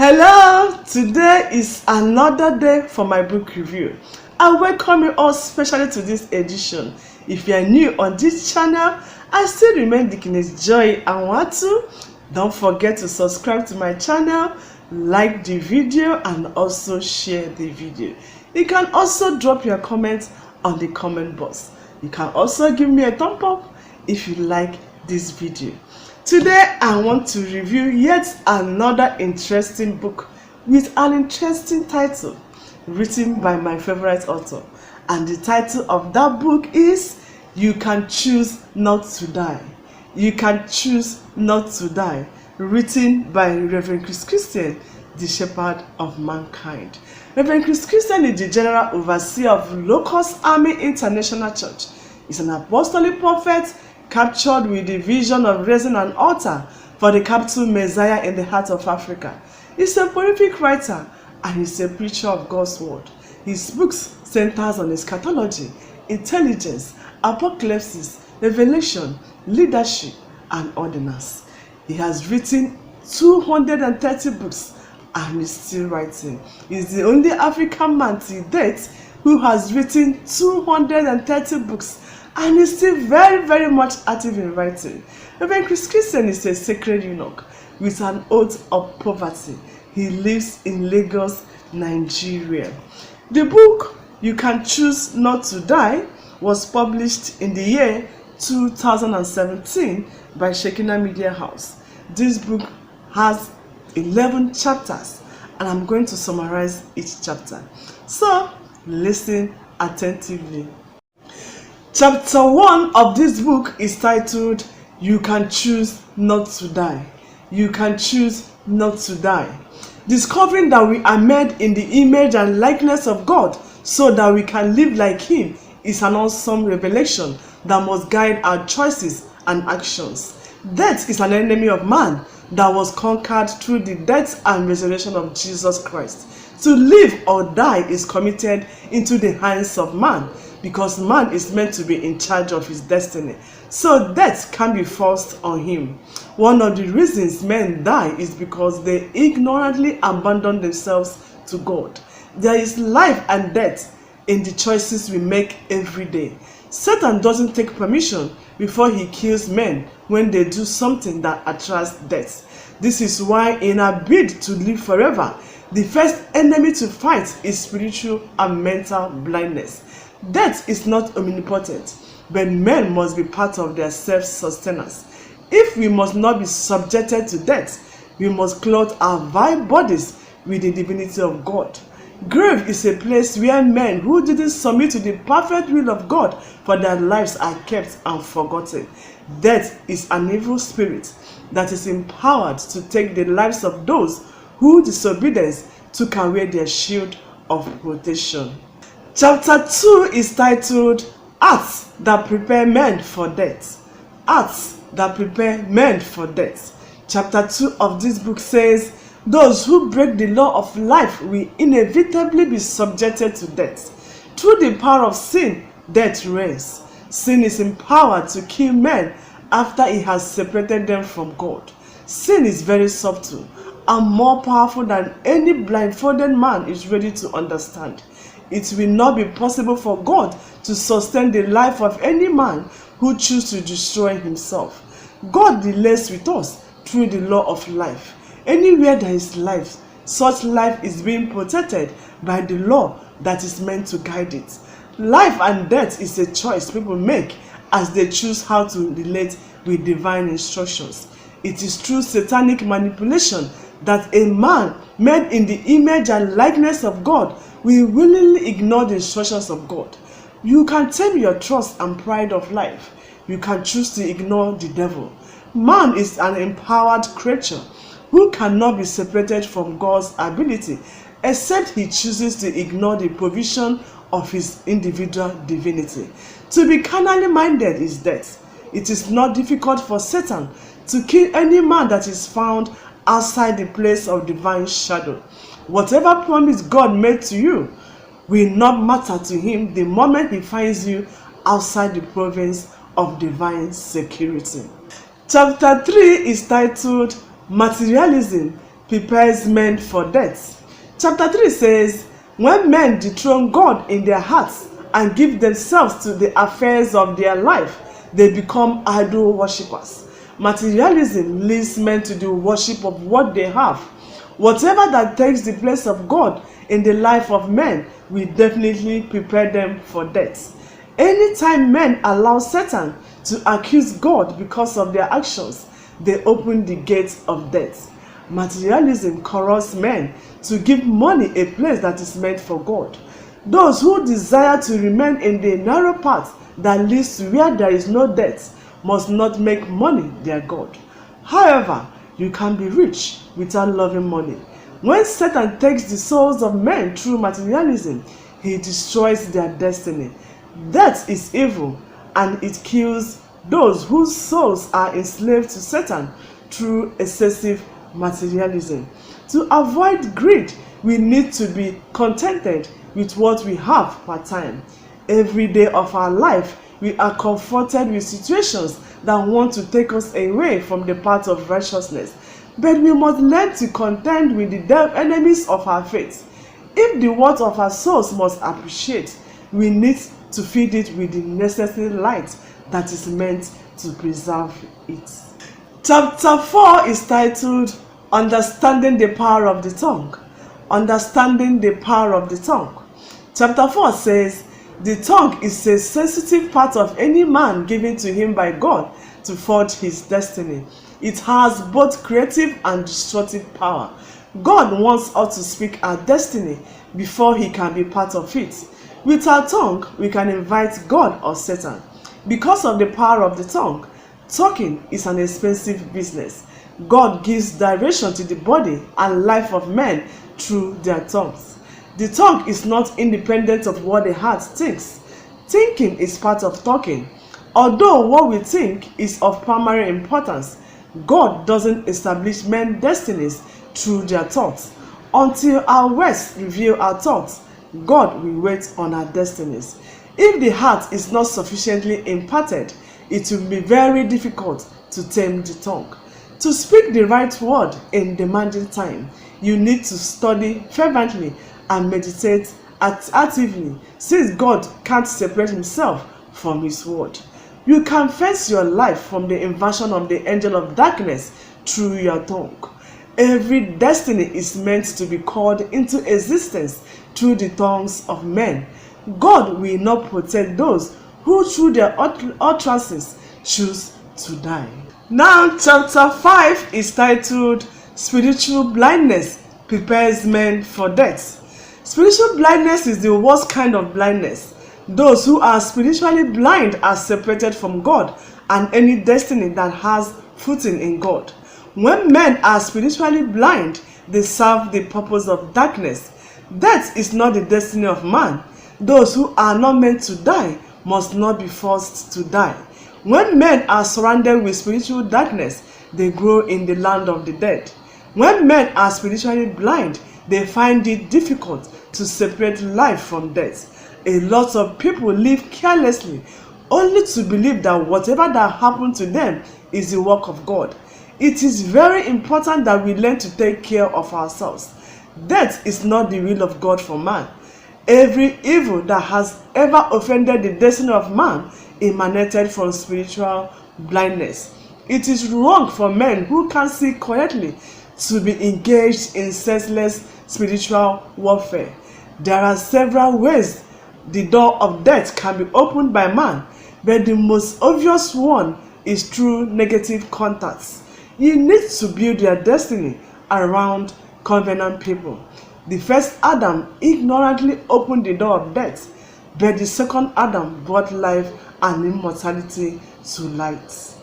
Hello, today is another day for my book review. I welcome you all specially to this edition. If you are new on this channel, I still remain Deaconess Joy Anwatu. Don't forget to subscribe to my channel, like the video and also share the video. You can also drop your comments on the comment box. You can also give me a thumb up if you like this video. Today I want to review yet another interesting book with an interesting title written by my favorite author, and the title of that book is You Can Choose Not to Die. You Can Choose Not to Die, written by Reverend Chris Christian, the Shepherd of Mankind. Reverend Chris Christian is the General Overseer of Locust Army International Church. He's an apostolic prophet captured with the vision of raising an altar for the capital Messiah in the heart of Africa. He's a prolific writer and he's a preacher of God's word. His books centers on eschatology, intelligence, apocalypse, revelation, leadership, and ordinance. He has written 230 books and is still writing. He's the only African man to date who has written 230 books and is still very much active in writing. Reverend Chris Christian is a sacred eunuch with an oath of poverty. He lives in Lagos, Nigeria. The book You Can Choose Not to Die was published in the year 2017 by Shekinah Media House. This book has 11 chapters and I'm going to summarize each chapter. So listen attentively. Chapter 1 of this book is titled You Can Choose Not to Die. You Can Choose Not to Die. Discovering that we are made in the image and likeness of God so that we can live like Him is an awesome revelation that must guide our choices and actions. Death is an enemy of man that was conquered through the death and resurrection of Jesus Christ. To live or die is committed into the hands of man, because man is meant to be in charge of his destiny. So death can be forced on him. One of the reasons men die is because they ignorantly abandon themselves to God. There is life and death in the choices we make every day. Satan doesn't take permission before he kills men when they do something that attracts death. This is why in a bid to live forever, the first enemy to fight is spiritual and mental blindness. Death is not omnipotent, but men must be part of their self-sustenance. If we must not be subjected to death, we must clothe our vile bodies with the divinity of God. Grave is a place where men who didn't submit to the perfect will of God for their lives are kept and forgotten. Death is an evil spirit that is empowered to take the lives of those who disobedience took away their shield of protection. Chapter 2 is titled Acts That Prepare Men for Death. Acts That Prepare Men for Death. Chapter 2 of this book says, those who break the law of life will inevitably be subjected to death. Through the power of sin, death reigns. Sin is empowered to kill men after it has separated them from God. Sin is very subtle and more powerful than any blindfolded man is ready to understand. It will not be possible for God to sustain the life of any man who chooses to destroy himself. God delays with us through the law of life. Anywhere there is life, such life is being protected by the law that is meant to guide it. Life and death is a choice people make as they choose how to relate with divine instructions. It is through satanic manipulation that a man made in the image and likeness of God will willingly ignore the instructions of God. You can tame your trust and pride of life. You can choose to ignore the devil. Man is an empowered creature who cannot be separated from God's ability except he chooses to ignore the provision of his individual divinity. To be carnally minded is death. It is not difficult for Satan to kill any man that is found outside the place of divine shadow. Whatever promise God made to you will not matter to him the moment he finds you outside the province of divine security. Chapter 3 is titled Materialism, prepares men for death. Chapter 3 says, when men dethrone God in their hearts and give themselves to the affairs of their life, they become idol worshippers. Materialism leads men to the worship of what they have. Whatever that takes the place of God in the life of men will definitely prepare them for death. Anytime men allow Satan to accuse God because of their actions, they open the gates of death. Materialism corrupts men to give money a place that is meant for God. Those who desire to remain in the narrow path that leads to where there is no death must not make money their God. However, you can be rich without loving money. When Satan takes the souls of men through materialism, he destroys their destiny. Death is evil, and it kills those whose souls are enslaved to Satan through excessive materialism. To avoid greed, we need to be contented with what we have per time. Every day of our life, we are confronted with situations that want to take us away from the path of righteousness. But we must learn to contend with the enemies of our faith. If the word of our souls must appreciate, we need to feed it with the necessary light that is meant to preserve it. Chapter 4 is titled, Understanding the Power of the Tongue. Understanding the Power of the Tongue. Chapter 4 says, the tongue is a sensitive part of any man given to him by God to forge his destiny. It has both creative and destructive power. God wants us to speak our destiny before he can be part of it. With our tongue, we can invite God or Satan. Because of the power of the tongue, talking is an expensive business. God gives direction to the body and life of men through their tongues. The tongue is not independent of what the heart thinks. Thinking is part of talking. Although what we think is of primary importance, God doesn't establish men's destinies through their thoughts. Until our words reveal our thoughts, God will wait on our destinies. If the heart is not sufficiently imparted, it will be very difficult to tame the tongue. To speak the right word in demanding time, you need to study fervently and meditate actively, since God can't separate himself from his word. You can fence your life from the invasion of the angel of darkness through your tongue. Every destiny is meant to be called into existence through the tongues of men. God will not protect those who through their utterances choose to die. Now chapter 5 is titled, Spiritual Blindness Prepares Men for Death. Spiritual blindness is the worst kind of blindness. Those who are spiritually blind are separated from God and any destiny that has footing in God. When men are spiritually blind, they serve the purpose of darkness. Death is not the destiny of man. Those who are not meant to die must not be forced to die. When men are surrounded with spiritual darkness, they grow in the land of the dead. When men are spiritually blind, they find it difficult to separate life from death. A lot of people live carelessly, only to believe that whatever that happened to them is the work of God. It is very important that we learn to take care of ourselves. Death is not the will of God for man. Every evil that has ever offended the destiny of man emanated from spiritual blindness. It is wrong for men who can see correctly to be engaged in senseless spiritual warfare. There are several ways the door of death can be opened by man, but the most obvious one is through negative contacts. You need to build your destiny around covenant people. The first Adam ignorantly opened the door of death, but the second Adam brought life and immortality to light.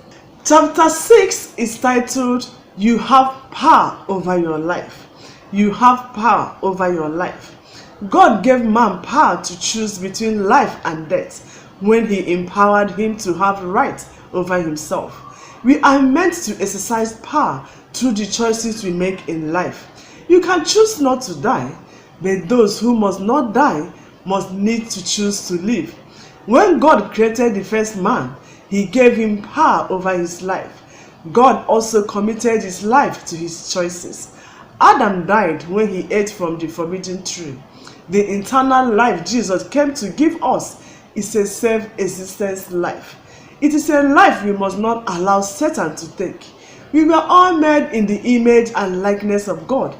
Chapter 6 is titled, You Have Power Over Your Life. You have power over your life. God gave man power to choose between life and death when he empowered him to have right over himself. We are meant to exercise power through the choices we make in life. You can choose not to die, but those who must not die must need to choose to live. When God created the first man, he gave him power over his life. God also committed his life to his choices. Adam died when he ate from the forbidden tree. The eternal life Jesus came to give us is a self-existence life. It is a life we must not allow Satan to take. We were all made in the image and likeness of God,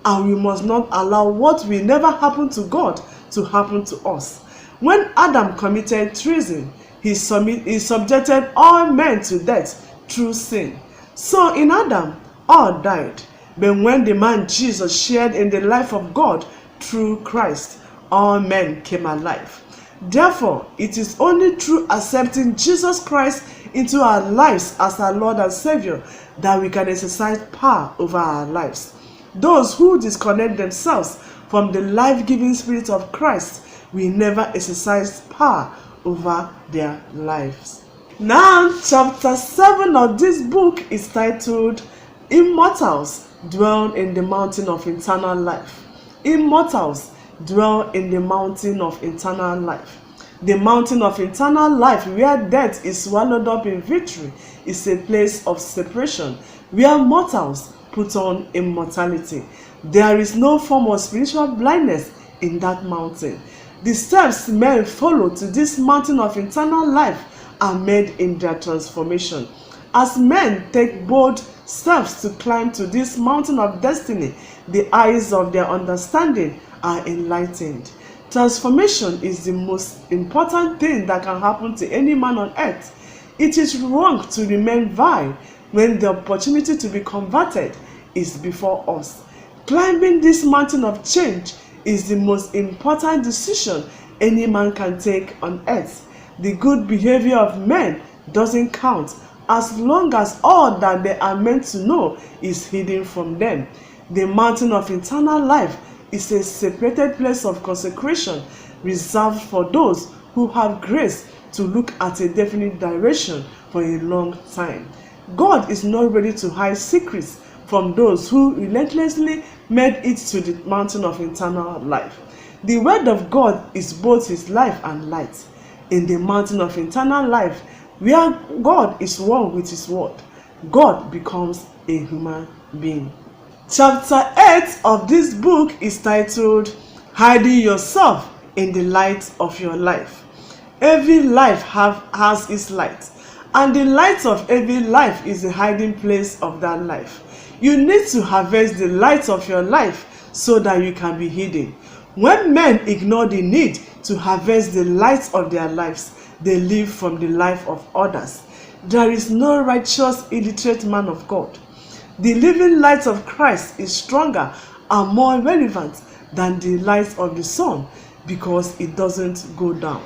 and we must not allow what will never happen to God to happen to us. When Adam committed treason, he subjected all men to death through sin. So in Adam, all died. But when the man Jesus shared in the life of God through Christ, all men came alive. Therefore, it is only through accepting Jesus Christ into our lives as our Lord and Savior that we can exercise power over our lives. Those who disconnect themselves from the life-giving Spirit of Christ will never exercise power over their lives. Now, chapter 7 of this book is titled, Immortals Dwell in the Mountain of Eternal Life. Immortals dwell in the mountain of eternal life. The mountain of eternal life, where death is swallowed up in victory, is a place of separation where mortals put on immortality. There is no form of spiritual blindness in that mountain. The steps men follow to this mountain of eternal life are made in their transformation. As men take bold steps to climb to this mountain of destiny, the eyes of their understanding are enlightened. Transformation is the most important thing that can happen to any man on earth. It is wrong to remain vile when the opportunity to be converted is before us. Climbing this mountain of change is the most important decision any man can take on earth. The good behavior of men doesn't count as long as all that they are meant to know is hidden from them. The mountain of eternal life is a separated place of consecration reserved for those who have grace to look at a definite direction for a long time. God is not ready to hide secrets from those who relentlessly made it to the mountain of eternal life. The word of God is both his life and light. In the mountain of eternal life, where God is one with his word, God becomes a human being. Chapter 8 of this book is titled, Hiding Yourself in the Light of Your Life. Every life has its light, and the light of every life is the hiding place of that life. You need to harvest the light of your life so that you can be hidden. When men ignore the need to harvest the light of their lives, they live from the life of others. There is no righteous, illiterate man of God. The living light of Christ is stronger and more relevant than the light of the sun because it doesn't go down.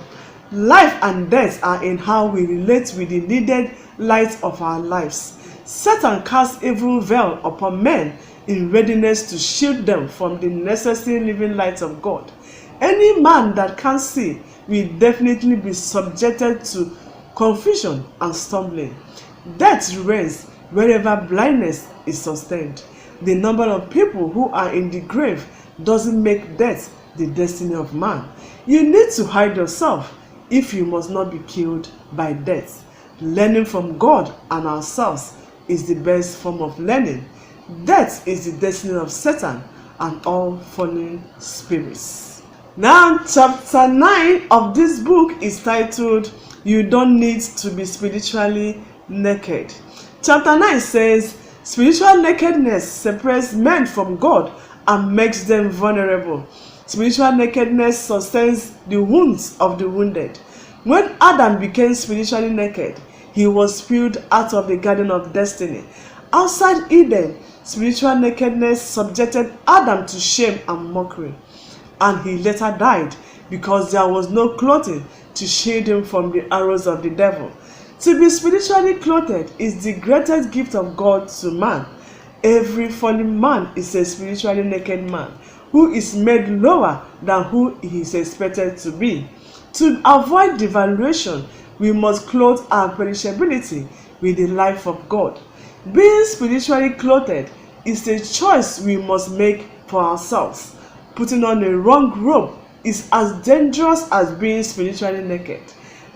Life and death are in how we relate with the needed light of our lives. Satan casts evil veil upon men in readiness to shield them from the necessary living light of God. Any man that can't see will definitely be subjected to confusion and stumbling. Death reigns wherever blindness is sustained. The number of people who are in the grave doesn't make death the destiny of man. You need to hide yourself if you must not be killed by death. Learning from God and ourselves is the best form of learning. Death is the destiny of Satan and all fallen spirits. Now, chapter 9 of this book is titled, You Don't Need to Be Spiritually Naked. Chapter 9 says, spiritual nakedness separates men from God and makes them vulnerable. Spiritual nakedness sustains the wounds of the wounded. When Adam became spiritually naked, he was spewed out of the Garden of Destiny. Outside Eden, spiritual nakedness subjected Adam to shame and mockery, and he later died because there was no clothing to shield him from the arrows of the devil. To be spiritually clothed is the greatest gift of God to man. Every fallen man is a spiritually naked man who is made lower than who he is expected to be. To avoid devaluation, we must clothe our perishability with the life of God. Being spiritually clothed is a choice we must make for ourselves. Putting on a wrong robe is as dangerous as being spiritually naked.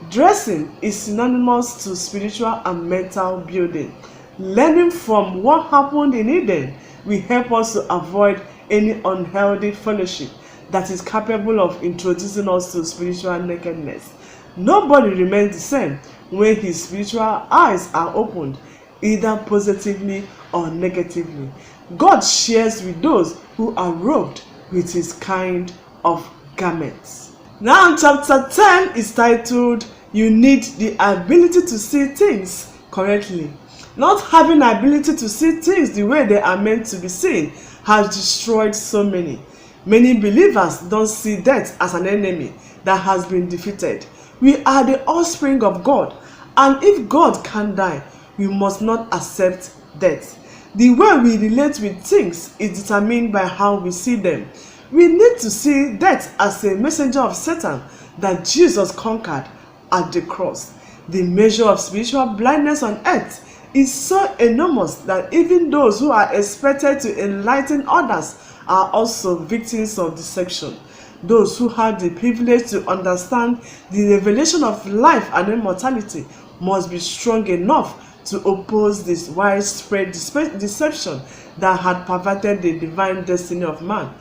Dressing is synonymous to spiritual and mental building. Learning from what happened in Eden, will help us to avoid any unhealthy fellowship that is capable of introducing us to spiritual nakedness. Nobody remains the same when his spiritual eyes are opened, either positively or negatively. God shares with those who are robed with his kind of garments. Now, chapter 10 is titled, You Need the Ability to See Things Correctly. Not having the ability to see things the way they are meant to be seen has destroyed so many. Many believers don't see death as an enemy that has been defeated. We are the offspring of God, and if God can die, we must not accept death. The way we relate with things is determined by how we see them. We need to see death as a messenger of Satan that Jesus conquered at the cross. The measure of spiritual blindness on earth is so enormous that even those who are expected to enlighten others are also victims of deception. Those who have the privilege to understand the revelation of life and immortality must be strong enough to oppose this widespread deception that had perverted the divine destiny of man.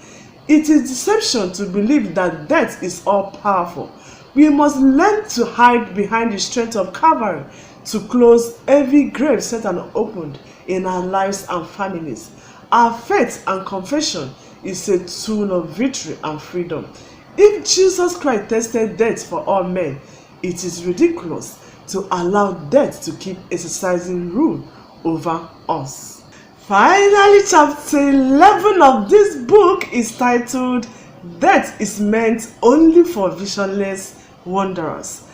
It is deception to believe that death is all-powerful. We must learn to hide behind the strength of Calvary to close every grave Satan opened in our lives and families. Our faith and confession is a tool of victory and freedom. If Jesus Christ tasted death for all men, it is ridiculous to allow death to keep exercising rule over us. Finally, chapter 11 of this book is titled, Death is Meant Only for Visionless Wanderers.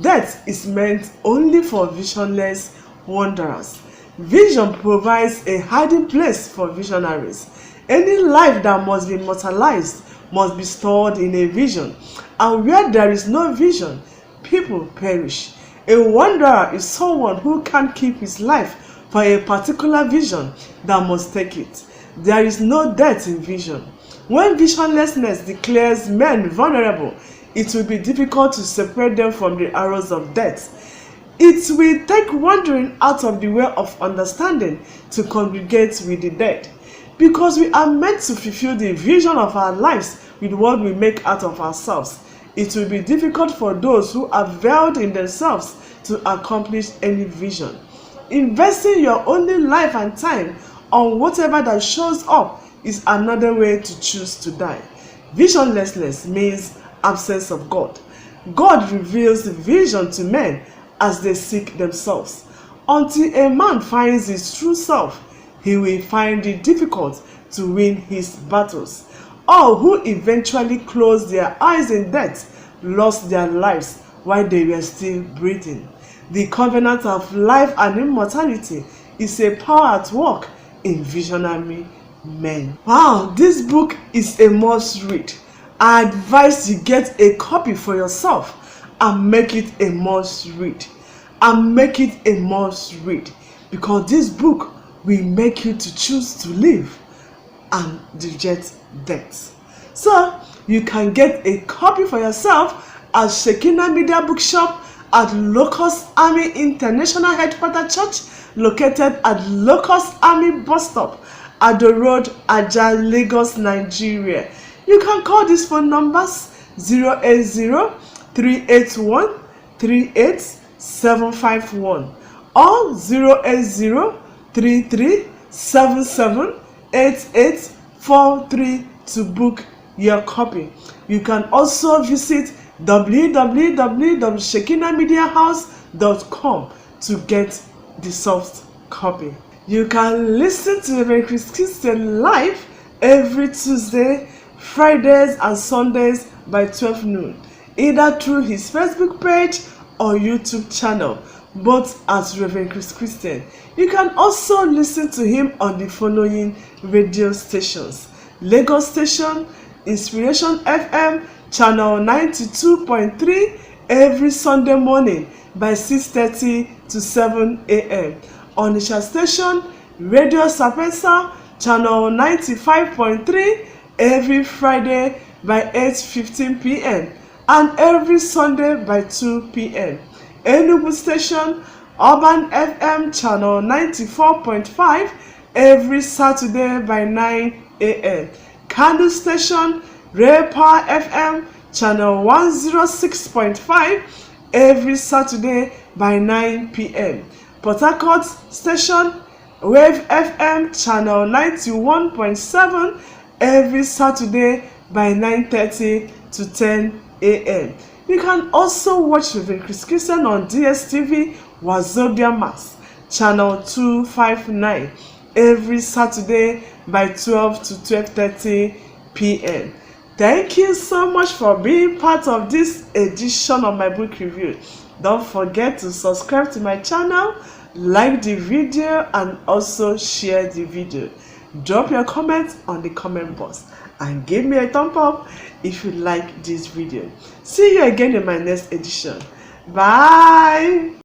Death is meant only for visionless wanderers. Vision provides a hiding place for visionaries. Any life that must be immortalized must be stored in a vision, and where there is no vision, people perish. A wanderer is someone who can't keep his life for a particular vision that must take it. There is no death in vision. When visionlessness declares men vulnerable, it will be difficult to separate them from the arrows of death. It will take wandering out of the way of understanding to congregate with the dead. Because we are meant to fulfill the vision of our lives with what we make out of ourselves, it will be difficult for those who are veiled in themselves to accomplish any vision. Investing your only life and time on whatever that shows up is another way to choose to die. Visionlessness means absence of God. God reveals the vision to men as they seek themselves. Until a man finds his true self, he will find it difficult to win his battles. All who eventually closed their eyes in death lost their lives while they were still breathing. The covenant of life and immortality is a power at work in visionary men. Wow, this book is a must read. I advise you get a copy for yourself and make it a must read. And make it a must read, because this book will make you to choose to live and reject death. So you can get a copy for yourself at Shekinah Media Bookshop at Locust Army International Headquarters Church, located at Locust Army Bus Stop, Ado Road, Ajah, Lagos, Nigeria. You can call these phone numbers 080-381-38751 or 080-3377-8843 to book your copy. You can also visit www.shekinahmediahouse.com to get the soft copy. You can listen to Reverend Chris Christian live every Tuesday, Fridays and Sundays by 12 noon, either through his Facebook page or YouTube channel, both as Reverend Chris Christian. You can also listen to him on the following radio stations: Lagos Station, Inspiration FM, channel 92.3 every Sunday morning by 6:30 to 7 a.m. Onitsha Station, Radio Sapensa, channel 95.3 every Friday by 8:15 p.m. and every Sunday by 2 p.m. Enugu Station, Urban FM, channel 94.5 every Saturday by 9 a.m. Candle Station, Ray Power FM, channel 106.5, every Saturday by 9 p.m. Port Harcourt Station, Wave FM, channel 91.7, every Saturday by 9:30 to 10 a.m. You can also watch Reverend Chris Christian on DSTV Wazobia Mass, channel 259, every Saturday by 12 to 12:30 p.m. Thank you so much for being part of this edition of my book review. Don't forget to subscribe to my channel, like the video, and also share the video. Drop your comments on the comment box and give me a thumb up if you like this video. See you again in my next edition. Bye.